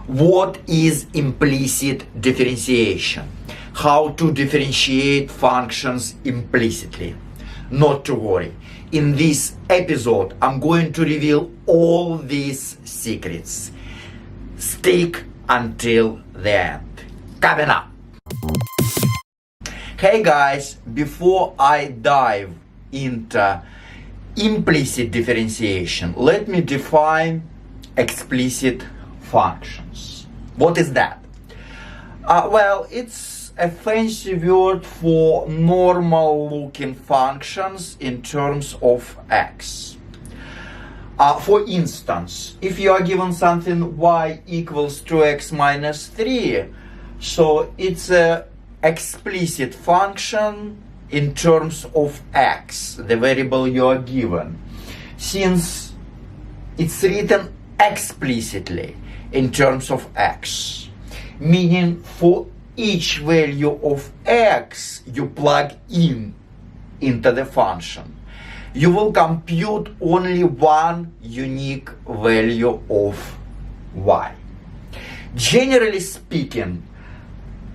What is implicit differentiation? How to differentiate functions implicitly? Not to worry. In this episode, I'm going to reveal all these secrets. Stick until the end. Coming up. Hey guys, before I dive into implicit differentiation, let me define explicit functions. What is that? Well, it's a fancy word for normal looking functions in terms of x. For instance, if you are given something y equals 2x minus 3, so it's a explicit function in terms of x, the variable you are given, since it's written explicitly in terms of x, meaning for each value of x you plug into the function, you will compute only one unique value of y. Generally speaking,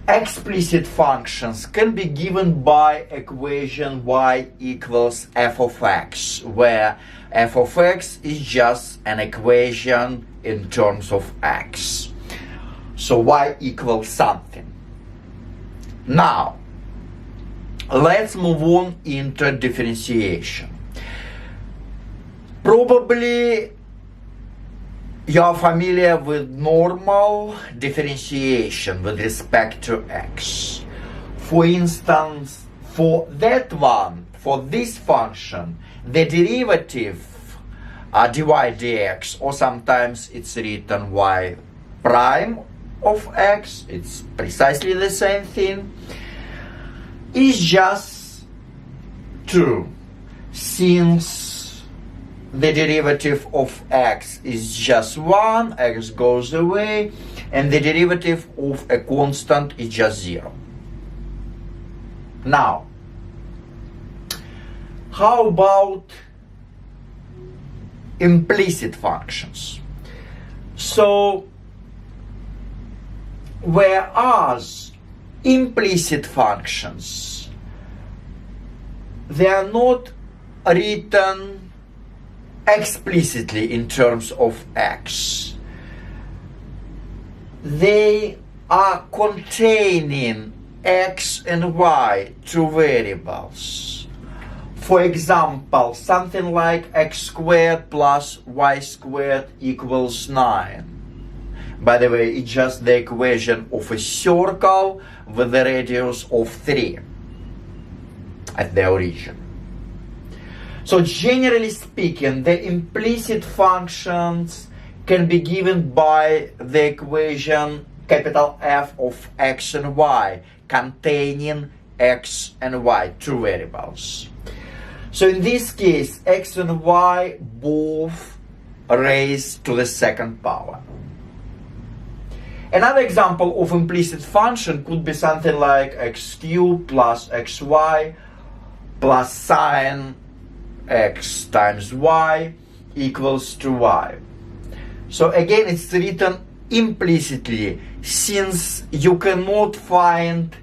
explicit functions can be given by equation y equals f of x, where f of x is just an equation in terms of x. So y equals something. Now, let's move on into differentiation. Probably you are familiar with normal differentiation with respect to x. For instance, for that one, for this function, the derivative dy dx, or sometimes it's written y prime of x, it's precisely the same thing, is just 2, since the derivative of x is just 1, x goes away, and the derivative of a constant is just 0. Now, how about implicit functions? So, whereas implicit functions, they are not written explicitly in terms of x. They are containing x and y, two variables. For example, something like x squared plus y squared equals 9. By the way, it's just the equation of a circle with the radius of 3 at the origin. So generally speaking, the implicit functions can be given by the equation capital F of x and y, containing x and y, two variables. So in this case, x and y both raised to the second power. Another example of implicit function could be something like x cubed plus xy plus sine x times y equals to y. So again, it's written implicitly, since you cannot find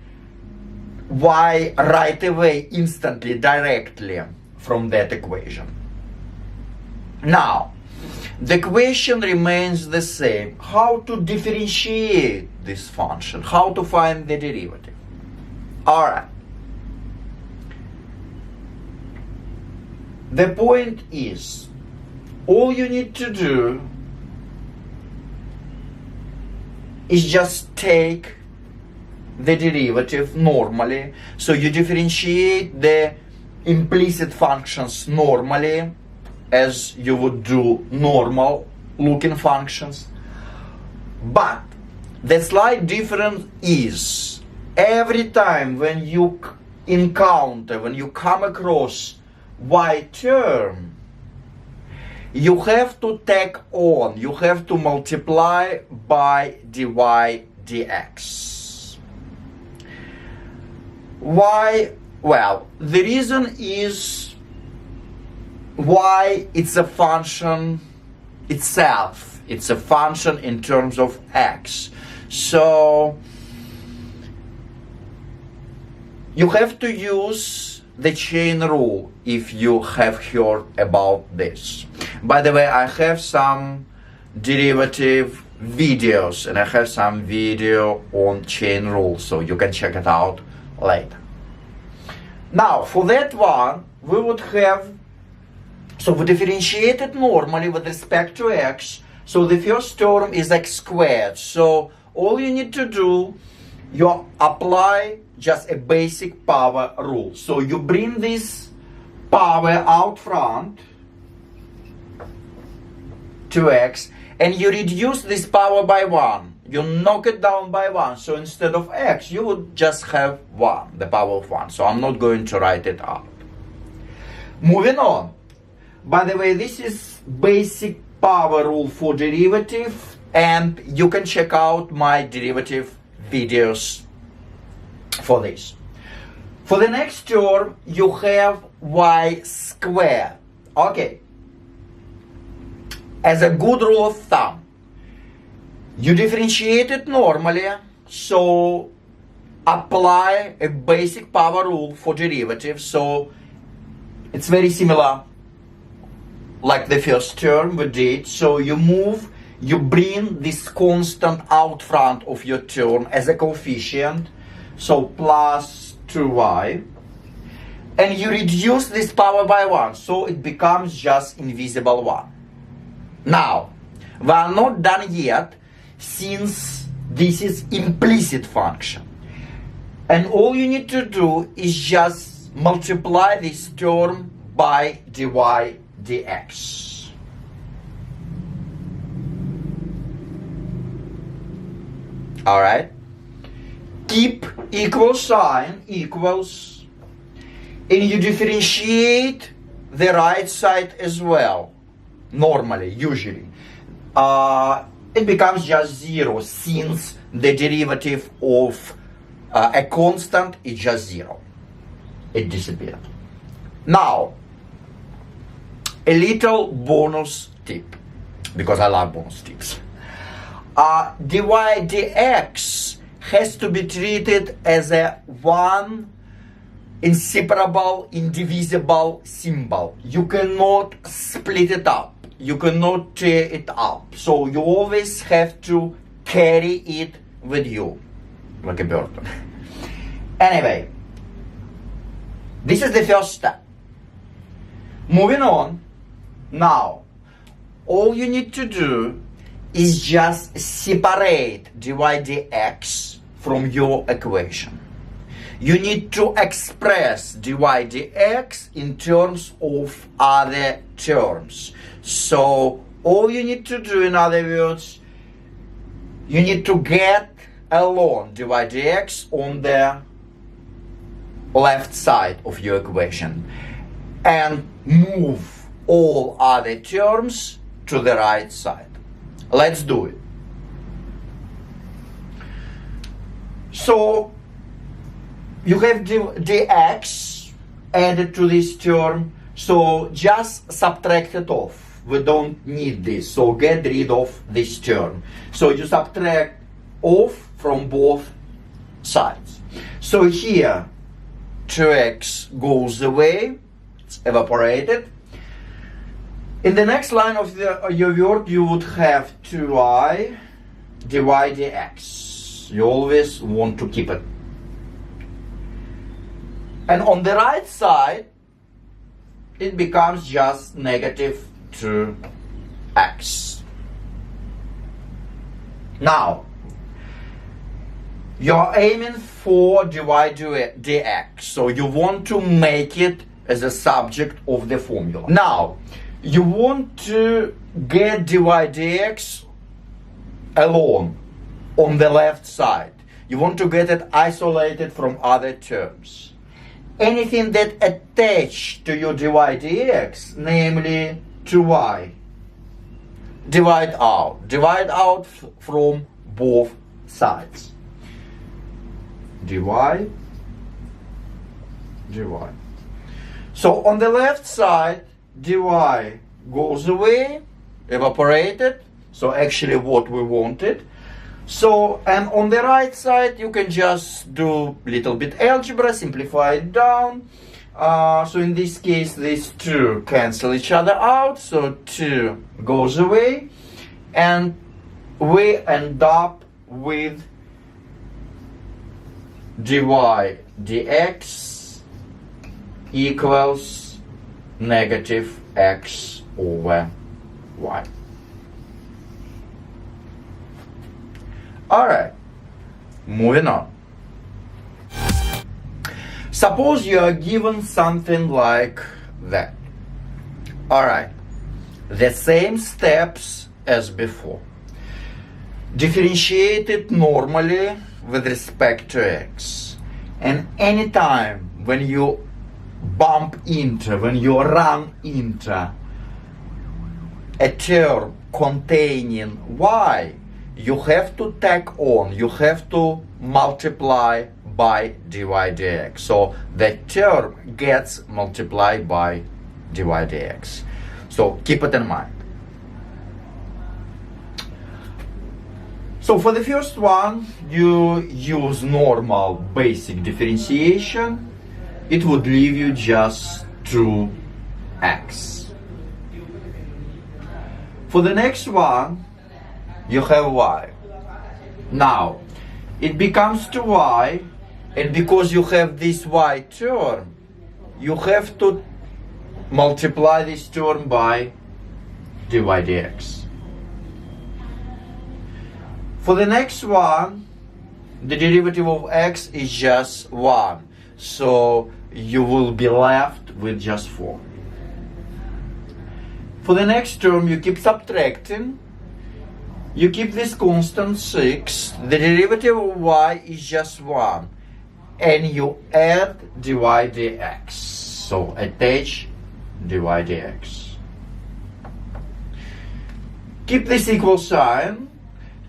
y right away, instantly, directly from that equation. Now, the question remains the same: how to differentiate this function, how to find the derivative. All right. The point is, all you need to do is just take the derivative normally. So you differentiate the implicit functions normally, as you would do normal looking functions. But the slight difference is, every time when you when you come across y term, you have to take on, you have to multiply by dy dx. Why? Well, the reason is y, it's a function itself. It's a function in terms of x. So you have to use the chain rule if you have heard about this. By the way, I have some derivative videos and I have some video on chain rule, so you can check it out later. Now, for that one, we would have, so we differentiate it normally with respect to x. So the first term is x squared. So all you need to do, you apply just a basic power rule. So you bring this power out front to x, and you reduce this power by 1. You knock it down by 1. So instead of x, you would just have 1, the power of 1. So I'm not going to write it out. Moving on. By the way, this is basic power rule for derivative, and you can check out my derivative videos for this. For the next term, you have y squared. Okay. As a good rule of thumb, you differentiate it normally, so apply a basic power rule for derivatives. So it's very similar like the first term we did. So you bring this constant out front of your term as a coefficient, so plus 2y, and you reduce this power by 1, so it becomes just invisible 1. Now, we are not done yet, since this is implicit function. And all you need to do is just multiply this term by dy dx. Alright? Keep equal sign equals, and you differentiate the right side as well. Normally, usually. It becomes just 0, since the derivative of a constant is just 0. It disappeared. Now, a little bonus tip, because I love bonus tips. Dy dx has to be treated as a one inseparable, indivisible symbol. You cannot split it up. You cannot tear it up. So you always have to carry it with you, like a burden. Anyway, this is the first step. Moving on, now, all you need to do is just separate dy dx from your equation. You need to express dy dx in terms of other terms. So all you need to do, in other words, you need to get along dy dx on the left side of your equation and move all other terms to the right side. Let's do it. So you have dx added to this term, so just subtract it off. We don't need this, so get rid of this term. So you subtract off from both sides. So here 2x goes away, it's evaporated. In the next line of your word, you would have 2y dy dx. You always want to keep it. And on the right side, it becomes just negative 2x. Now, you're aiming for dy dx, so you want to make it as a subject of the formula. Now, you want to get dy dx alone on the left side. You want to get it isolated from other terms. Anything that attached to your dy dx, namely 2y, divide out from both sides. dy. So on the left side, dy goes away, evaporated, So actually what we wanted. So, and on the right side, you can just do little bit algebra, simplify it down. So in this case, these two cancel each other out. So 2 goes away. And we end up with dy dx equals negative x over y. Alright, moving on. Suppose you are given something like that. Alright, the same steps as before. Differentiate it normally with respect to x. And anytime when you run into a term containing y, you have to tack on, you have to multiply by dy dx. So the term gets multiplied by dy dx. So keep it in mind. So for the first one, you use normal basic differentiation. It would leave you just 2x. For the next one, you have y. Now, it becomes 2y, and because you have this y term, you have to multiply this term by dy dx. For the next one, the derivative of x is just 1. So you will be left with just 4. For the next term, you keep subtracting. You keep this constant 6. The derivative of y is just 1. And you add dy dx. So attach dy dx. Keep this equal sign.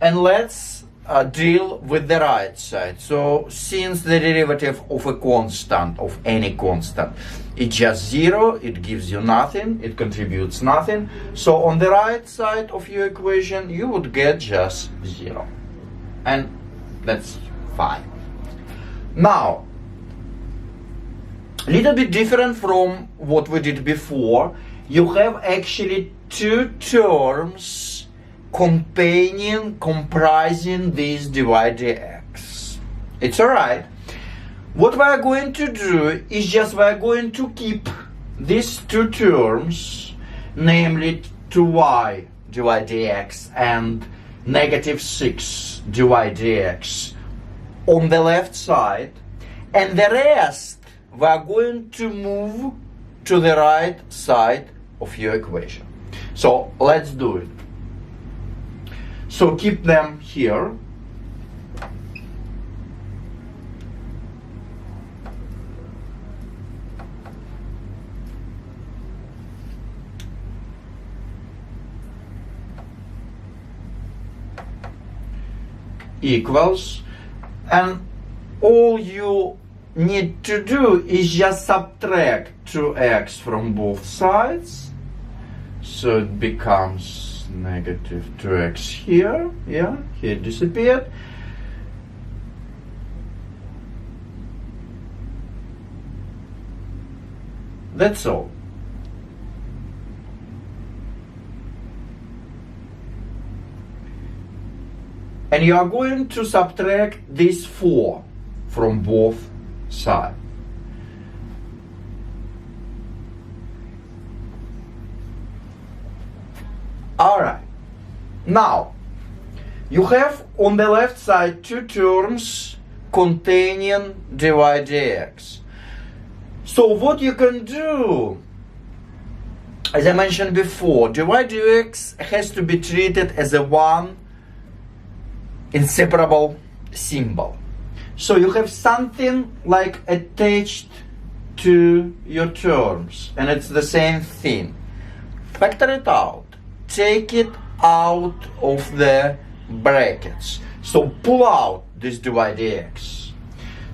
And let's deal with the right side. So since the derivative of a constant, of any constant, it's just 0, it gives you nothing, it contributes nothing. So on the right side of your equation, you would get just 0. And that's fine. Now, a little bit different from what we did before. You have actually 2 terms comprising this dy dx. It's alright. What we are going to do is just we are going to keep these 2 terms, namely 2y dy dx and negative 6 dy dx on the left side, and the rest we are going to move to the right side of your equation. So let's do it. So keep them here. Equals, and all you need to do is just subtract 2x from both sides, so it becomes negative 2x here, yeah, here it disappeared. That's all. And you are going to subtract this 4 from both sides. Alright, now you have on the left side 2 terms containing dy dx. So what you can do, as I mentioned before, dy dx has to be treated as a one inseparable symbol. So you have something like attached to your terms, and it's the same thing. Factor it out. Take it out of the brackets. So pull out this dy dx.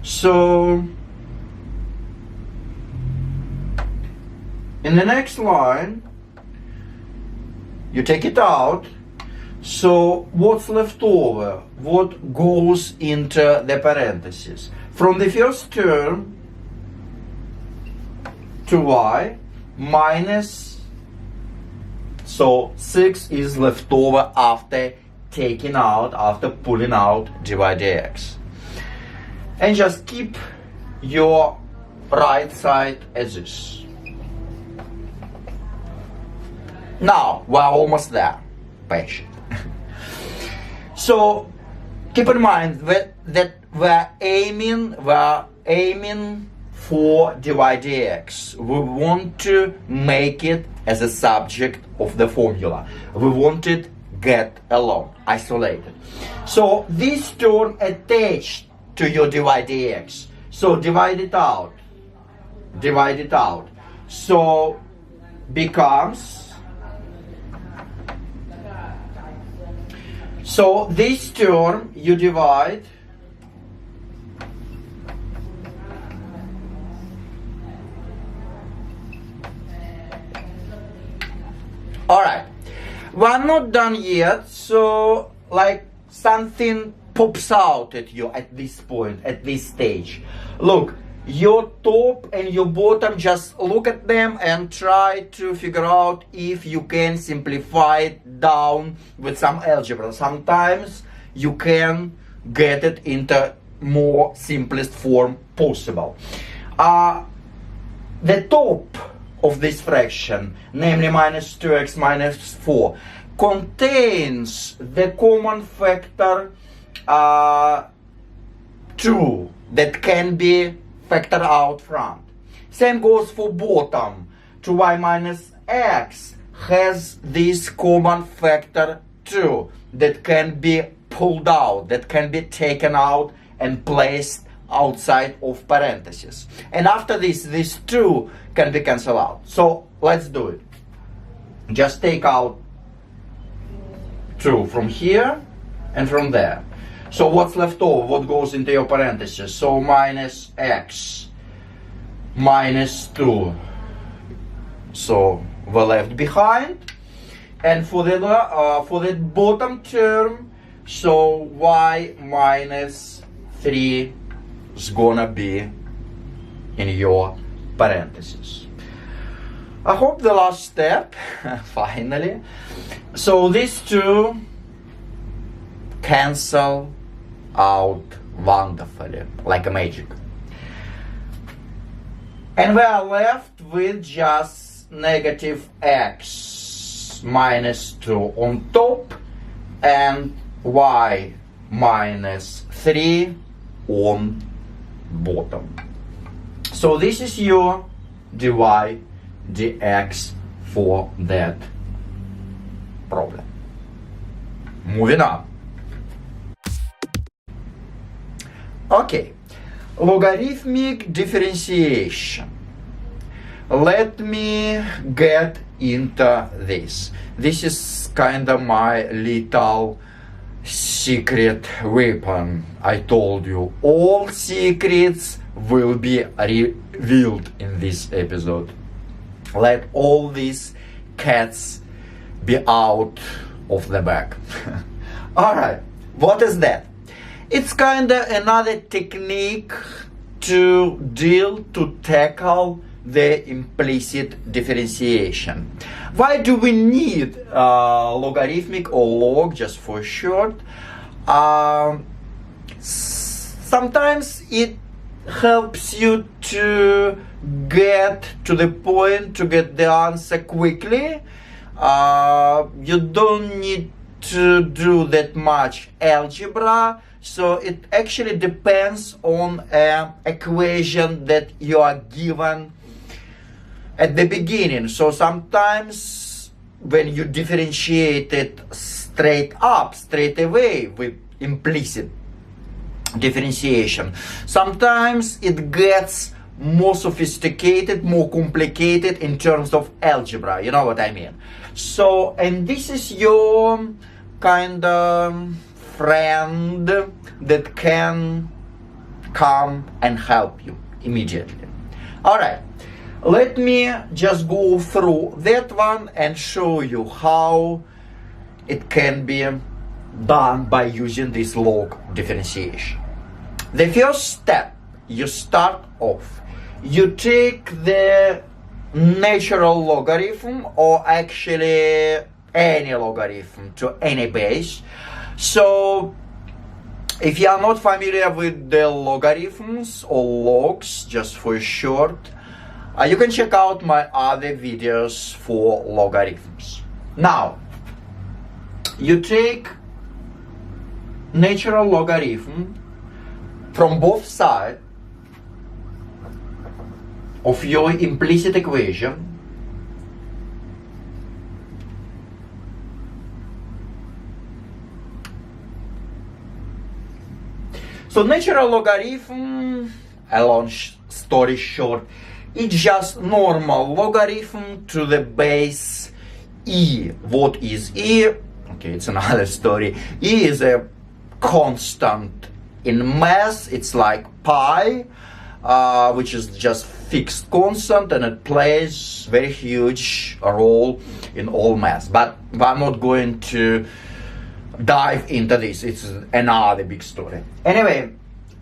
So in the next line, you take it out. So what's left over? What goes into the parentheses? From the first term to y minus, so 6 is left over after pulling out dy dx. And just keep your right side as this. Now, we're almost there. Patient. So, keep in mind that we're aiming for dy dx. We want to make it as a subject of the formula. We want it get alone, isolated. So, this term attached to your dy dx. So, divide it out. So, becomes, so this term you divide alright, we're not done yet, so like something pops out at you at this point, at this stage. Look, your top and your bottom, just look at them and try to figure out if you can simplify it down with some algebra. Sometimes you can get it into more simplest form possible. The top of this fraction, namely minus 2x minus 4, contains the common factor 2 that can be factor out front. Same goes for bottom. 2y minus x has this common factor 2 that can be pulled out, that can be taken out and placed outside of parentheses. And after this, these 2 can be cancelled out. So let's do it. Just take out 2 from here and from there. So what's left over? What goes into your parentheses? So minus x minus 2. So we're left behind. And for the bottom term, so y minus 3 is gonna be in your parentheses. I hope the last step, finally. So these 2 cancel out wonderfully, like a magic. And we are left with just negative x minus 2 on top and y minus 3 on bottom. So this is your dy dx for that problem. Moving on. Okay, logarithmic differentiation. Let me get into this. This is kind of my little secret weapon. I told you, all secrets will be revealed in this episode. Let all these cats be out of the bag. Alright, what is that? It's kind of another technique to tackle the implicit differentiation. Why do we need logarithmic or log, just for short? Sometimes it helps you to get to the point, to get the answer quickly. You don't need to do that much algebra. So it actually depends on an equation that you are given at the beginning. So sometimes when you differentiate it straight away with implicit differentiation, sometimes it gets more sophisticated, more complicated in terms of algebra. You know what I mean? So, and this is your kind of friend that can come and help you immediately. All right, let me just go through that one and show you how it can be done by using this log differentiation. The first step, you start off, you take the natural logarithm, or actually any logarithm to any base. So if you are not familiar with the logarithms or logs, just for short, you can check out my other videos for logarithms. Now, you take natural logarithm from both sides of your implicit equation, so natural logarithm, a long story short, it's just normal logarithm to the base e. What is e? Okay, it's another story. E is a constant in math. It's like pi, which is just fixed constant, and it plays very huge role in all math. But I'm not going to dive into this. It's another big story. Anyway,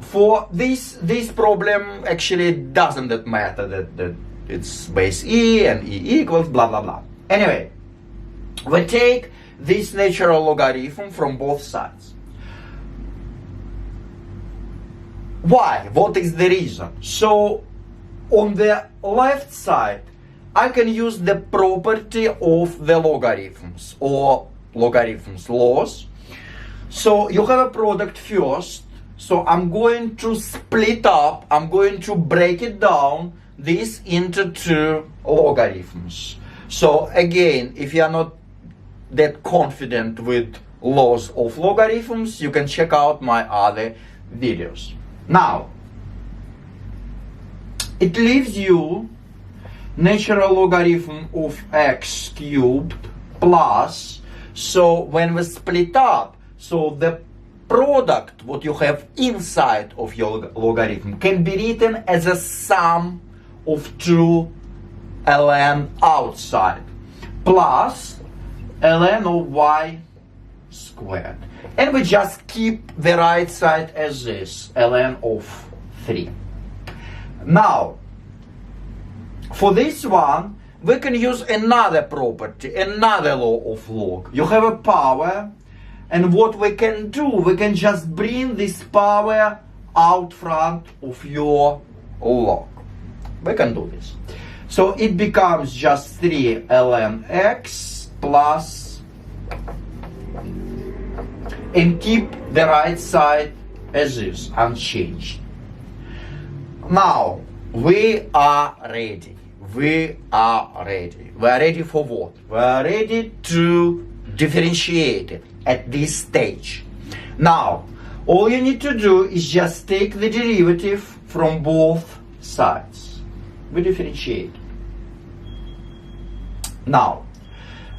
for this problem, actually doesn't matter that it's base e and e equals blah blah blah. Anyway, we take this natural logarithm from both sides. Why? What is the reason? So on the left side, I can use the property of the logarithms, or logarithms laws. So you have a product first. So I'm going to split up, I'm going to break it down, this into two logarithms. So again, if you are not that confident with laws of logarithms, you can check out my other videos. Now, it leaves you natural logarithm of x cubed plus, so when we split up, so the product what you have inside of your logarithm can be written as a sum of two ln outside plus ln of y squared, and we just keep the right side as this, ln of 3. Now for this one we can use another property, another law of log. You have a power, and what we can do, we can just bring this power out front of your log. We can do this. So it becomes just 3 ln x plus, and keep the right side as is, unchanged. Now, we are ready. We are ready. We are ready for what? We are ready to differentiate it at this stage. Now, all you need to do is just take the derivative from both sides. We differentiate. Now,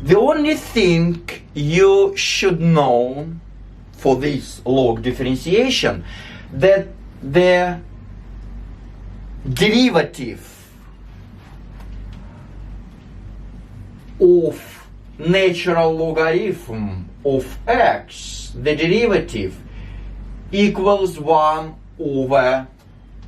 the only thing you should know for this log differentiation, that the derivative of natural logarithm of x, the derivative equals 1 over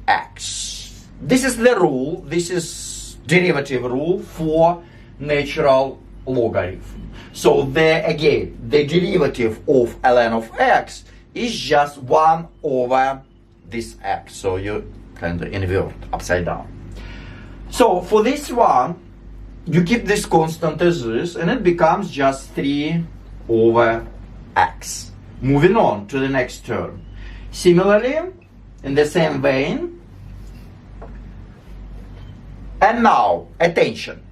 x. This is the rule, this is derivative rule for natural logarithm. So there again, the derivative of ln of x is just 1 over this x. So you kind of invert upside down. So for this one, you keep this constant as this, and it becomes just 3 over x. Moving on to the next term. Similarly, in the same vein, and now, attention.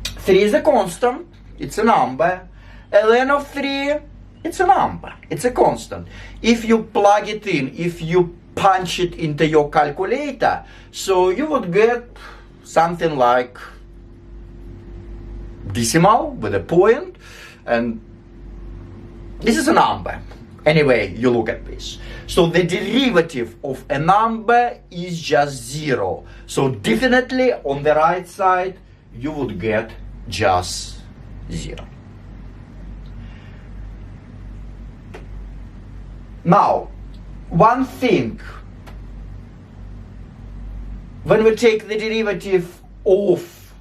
3 is a constant, it's a number. ln of 3, it's a number, it's a constant. If you plug it in, if you punch it into your calculator, so you would get something like decimal with a point, and this is a number. Anyway, you look at this. So the derivative of a number is just 0. So definitely on the right side, you would get just 0. Now, one thing, when we take the derivative of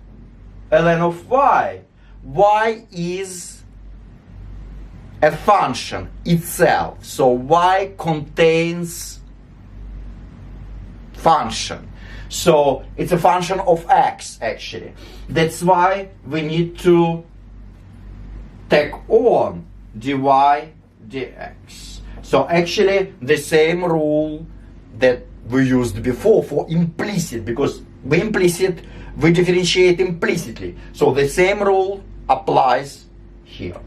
ln of y is a function itself. So y contains function. So it's a function of x actually. That's why we need to take on dy dx. So actually the same rule that we used before for implicit, because we differentiate implicitly. So the same rule applies here.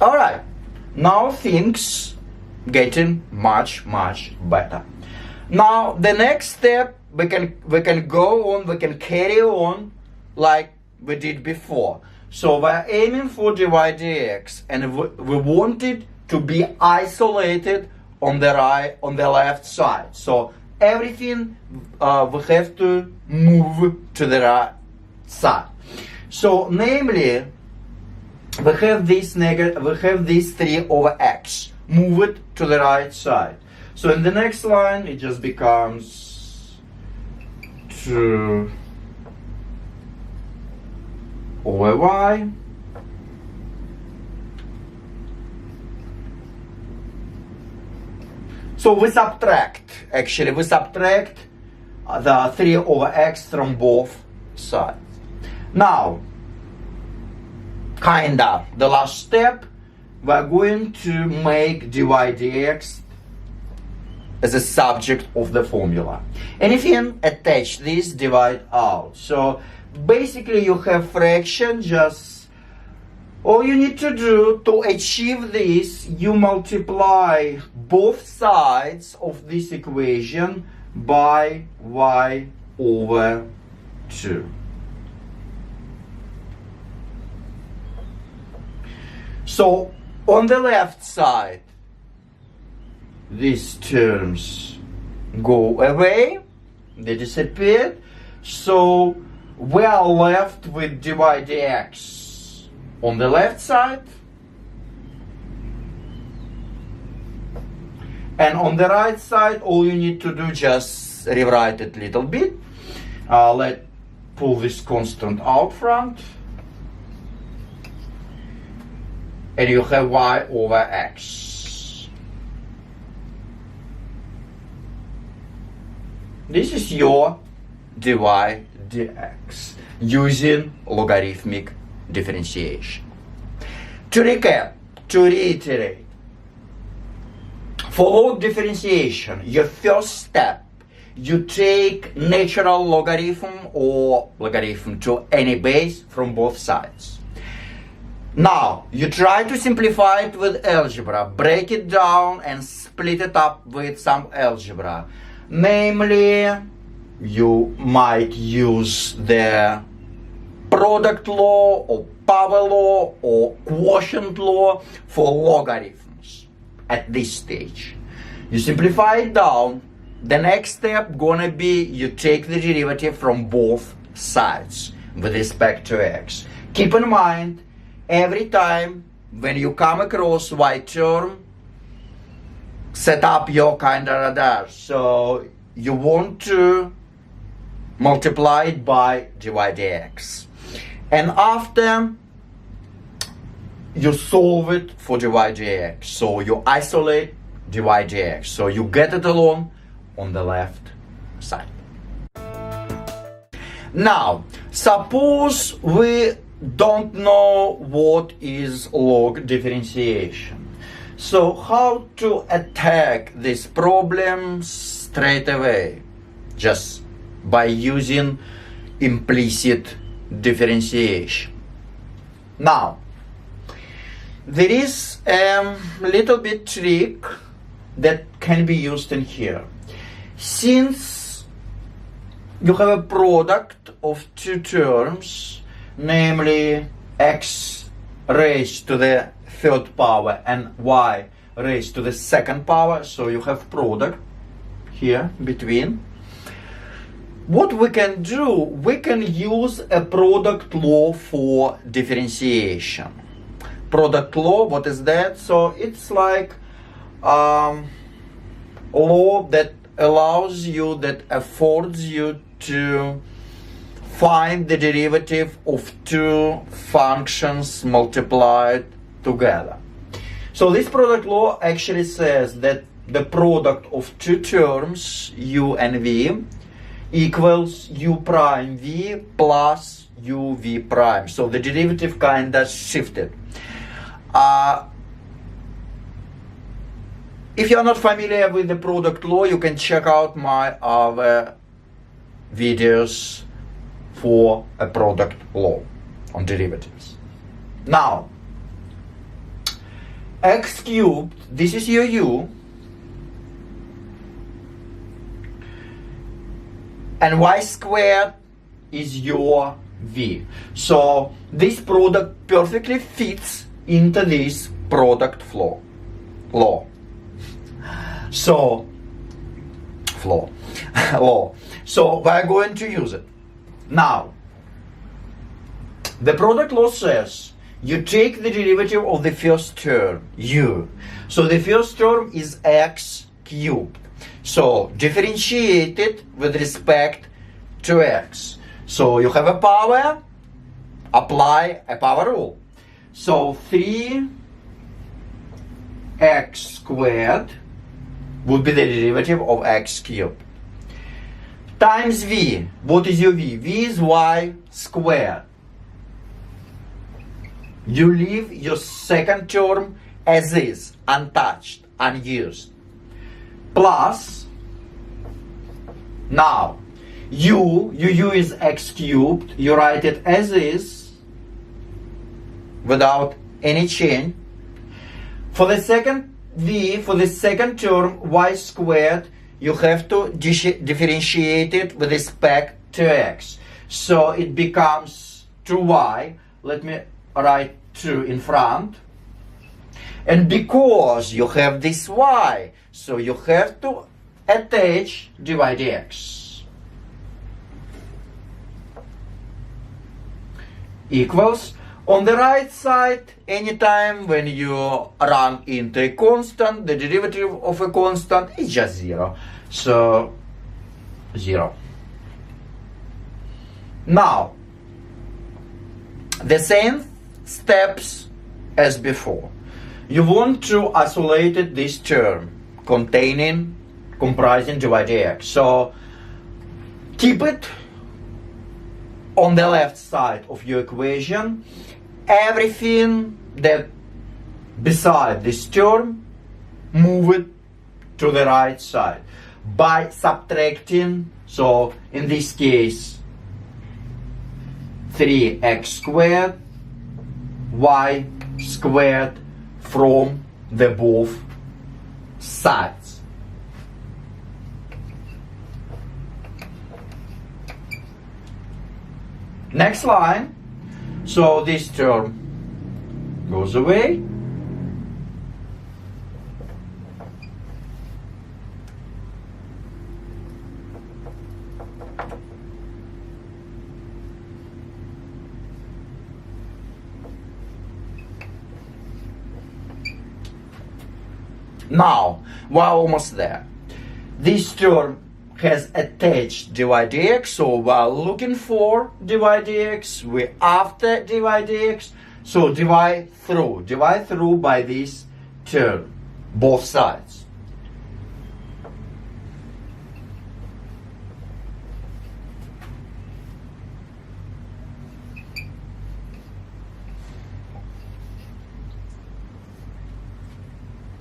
Alright, now things getting much better. Now the next step, we can go on, we can carry on like we did before. So we're aiming for dy dx, and we want it to be isolated on the left side. So everything we have to move to the right side. So namely, we have this 3 over x. Move it to the right side. So in the next line, it just becomes 2 over y. So we subtract the 3 over x from both sides. Now, the last step, we're going to make dy dx as a subject of the formula. Anything attach this, divide out. So basically you have fraction, just all you need to do to achieve this, you multiply both sides of this equation by y over 2. So on the left side, these terms go away, they disappeared. So we are left with dy dx on the left side, and on the right side all you need to do, just rewrite it a little bit. Let's pull this constant out front, and you have y over x. This is your dy dx using logarithmic differentiation. To recap, to reiterate, for log differentiation, your first step, you take natural logarithm or logarithm to any base from both sides. Now, you try to simplify it with algebra, break it down and split it up with some algebra. Namely, you might use the product law or power law or quotient law for logarithms at this stage. You simplify it down. The next step gonna be you take the derivative from both sides with respect to x. Keep in mind, every time when you come across y term, set up your kind of radar. So you want to multiply it by dy dx. And after you solve it for dy dx, so you isolate dy dx, so you get it alone on the left side. Now, suppose we don't know what is log differentiation. So how to attack this problem straight away? Just by using implicit differentiation. Now, there is a little bit trick that can be used in here. Since you have a product of two terms, namely x raised to the third power and y raised to the second power, so you have product here between. What we can do, we can use a product law for differentiation. Product law, what is that? So it's like law that allows you, that affords you to find the derivative of two functions multiplied together. So this product law actually says that the product of two terms, u and v, equals u prime v plus u v prime. So the derivative kind of shifted. If you're not familiar with the product law, you can check out my other videos for a product law on derivatives. Now, x cubed, this is your u, and y squared is your v. So this product perfectly fits into this product law. So law. So we're going to use it. Now, the product law says you take the derivative of the first term, u. So the first term is x cubed. So differentiate it with respect to x. So you have a power, apply a power rule. So 3x squared would be the derivative of x cubed. Times v. What is your v? V is y squared. You leave your second term as is, untouched, unused. Plus, now, u is x cubed. You write it as is, without any change. For the second v, for the second term, y squared, you have to differentiate it with respect to x. So it becomes 2y. Let me write 2 in front. And because you have this y, so you have to attach dy dx. Equals, on the right side, anytime when you run into a constant, the derivative of a constant is just 0. So 0. Now, the same steps as before. You want to isolate this term comprising dy dx. So keep it on the left side of your equation. Everything that beside this term, move it to the right side by subtracting. So in this case, 3x squared, y squared from the both sides. Next line. So this term goes away. Now, we're almost there. This term has attached dy dx, so we're looking for dy dx, we're after dy dx, so divide through by this term, both sides.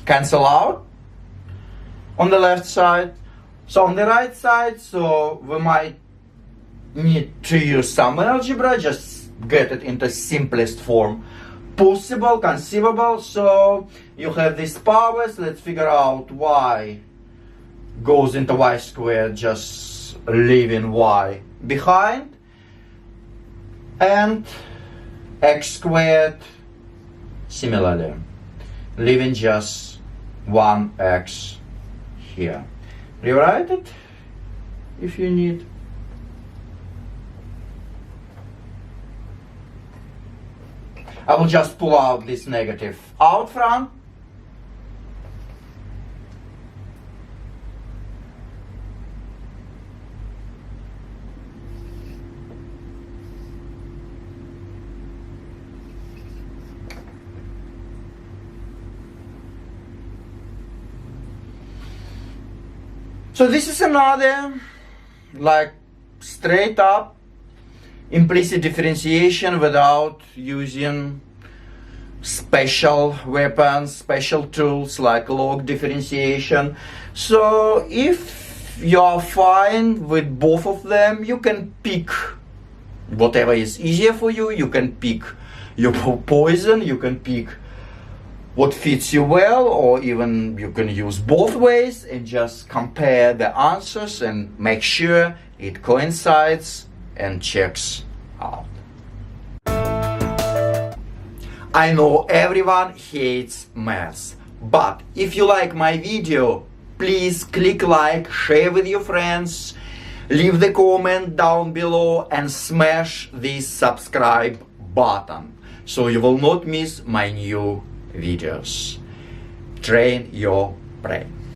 Cancel out on the left side. So on the right side, so we might need to use some algebra, just get it into simplest form possible, conceivable. So you have these powers. Let's figure out y goes into y squared, just leaving y behind, and x squared similarly, leaving just 1x here. Rewrite it if you need. I will just pull out this negative out front. So this is another, like, straight up implicit differentiation without using special weapons, special tools like log differentiation. So if you are fine with both of them, you can pick whatever is easier for you. You can pick your poison, you can pick what fits you well, or even you can use both ways and just compare the answers and make sure it coincides and checks out. I know everyone hates maths, but if you like my video, please click like, share with your friends, leave the comment down below and smash this subscribe button so you will not miss my new videos. Train your brain.